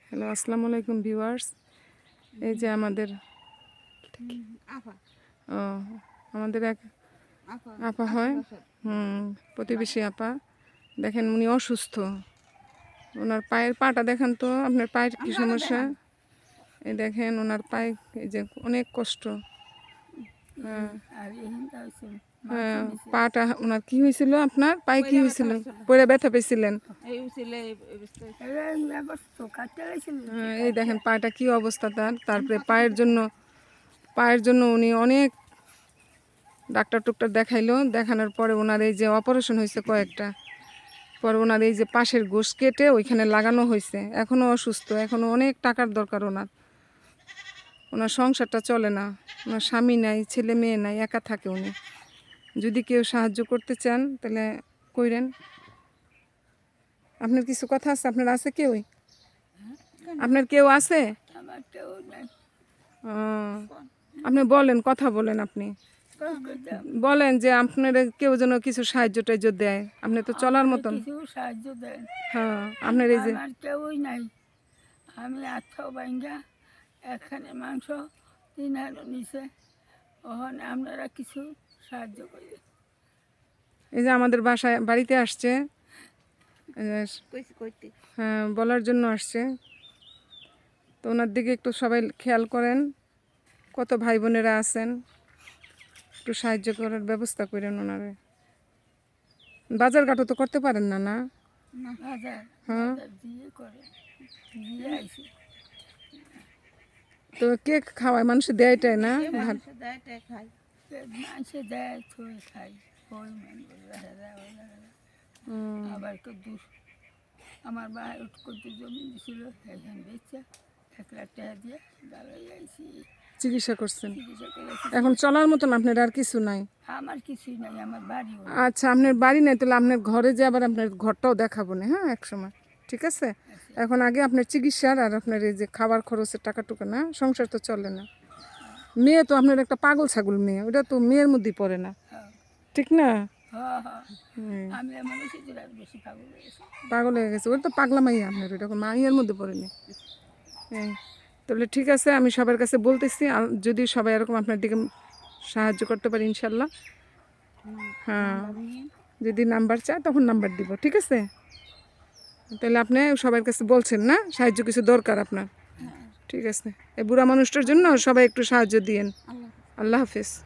Hello, আসসালামু আলাইকুম viewers. এই যে আমাদের ও আমাদের এক আপা হয়, প্রতিবেশী আপা। দেখেন উনি অসুস্থ, ওনার পায়ের পাটা দেখেন তো, আপনার পায়ের কি সমস্যা? এই দেখেন ওনার পায়ে এই যে অনেক কষ্ট। হ্যাঁ, পাটা ওনার কি হয়েছিল? আপনার পায়ে কি হয়েছিল? পরে ব্যথা পেয়েছিলেন? এই দেখেন পাটা কি অবস্থা তারপরে পায়ের জন্য উনি অনেক ডাক্তার টুক্তার দেখানোর পরে ওনার এই যে অপারেশন হয়েছে কয়েকটা, পরে ওনার এই যে পাশের গোশ কেটে ওইখানে লাগানো হয়েছে। এখনও অসুস্থ, এখনও অনেক টাকার দরকার ওনার সংসারটা চলে না, ওনার স্বামী নাই, ছেলে মেয়ে নাই, একা থাকে উনি। যদি কেউ সাহায্য করতে চান তাহলে কইরেন। আপনার কিছু কথা আছে? আপনার আছে কেউই? আপনার কেউ আছে? আপনি বলেন, কথা বলেন, আপনি বলেন যে আপনার কেউ যেন কিছু সাহায্য টাহায্য দেয়। আপনি তো চলার মতন সাহায্য দেন। হ্যাঁ, আপনার এই যে আমার কেউই নাই। আমি আচ্ছা বাইঙ্গা এখানে মাংস 3 নিচে, ওখানে আপনারা কিছু সাহায্য করি। এই যে আমাদের বাড়িতে আসছে, হ্যাঁ, বলার জন্য আসছে। তো ওনার দিকে একটু সবাই খেয়াল করেন, কত ভাই বোনেরা আছেন, একটু সাহায্য করার ব্যবস্থা করেন ওনারে। বাজার ঘাটও তো করতে পারেন না? না, হ্যাঁ। তো কে খাওয়ায়? মানুষ দেয়টাই না? আমার ভাই করতে জমি দিছিল, এখানে বেচা 1 লাখ টাকা দিয়ে দাঁড়াই আইছি। চিকিৎসা করছেন? এখন চলার মতন আপনার আর কিছু নাই? আমার কিছুই নাই, আমার বাড়ি। আচ্ছা, আপনার বাড়ি নাই, তাহলে আপনার ঘরে যে আবার আপনার ঘরটাও দেখাবো না, হ্যাঁ, এক সময়। ঠিক আছে, এখন আগে আপনার চিকিৎসার আর আপনার এই যে খাবার খরচের টাকা টুকা, না সংসার তো চলে না। মেয়ে তো আপনার একটা পাগল ছাগল মেয়ে, ওটা তো মেয়ের মধ্যেই পড়ে না, ঠিক না? পাগল হয়ে গেছে, ওটা তো পাগলা মাইয়া আপনার, ওটা মাইয়ার মধ্যে পড়েনি। হ্যাঁ, তাহলে ঠিক আছে, আমি সবার কাছে বলতেছি, যদি সবাই এরকম আপনার দিকে সাহায্য করতে পারি ইনশাল্লাহ। হ্যাঁ, যদি নাম্বার চায় তখন নাম্বার দিব, ঠিক আছে? তাহলে আপনি সবার কাছে বলছেন না সাহায্য কিছু দরকার আপনার? ঠিক আছে, এই বুড়া মানুষটার জন্য সবাই একটু সাহায্য দিয়েন। আল্লাহ হাফেজ।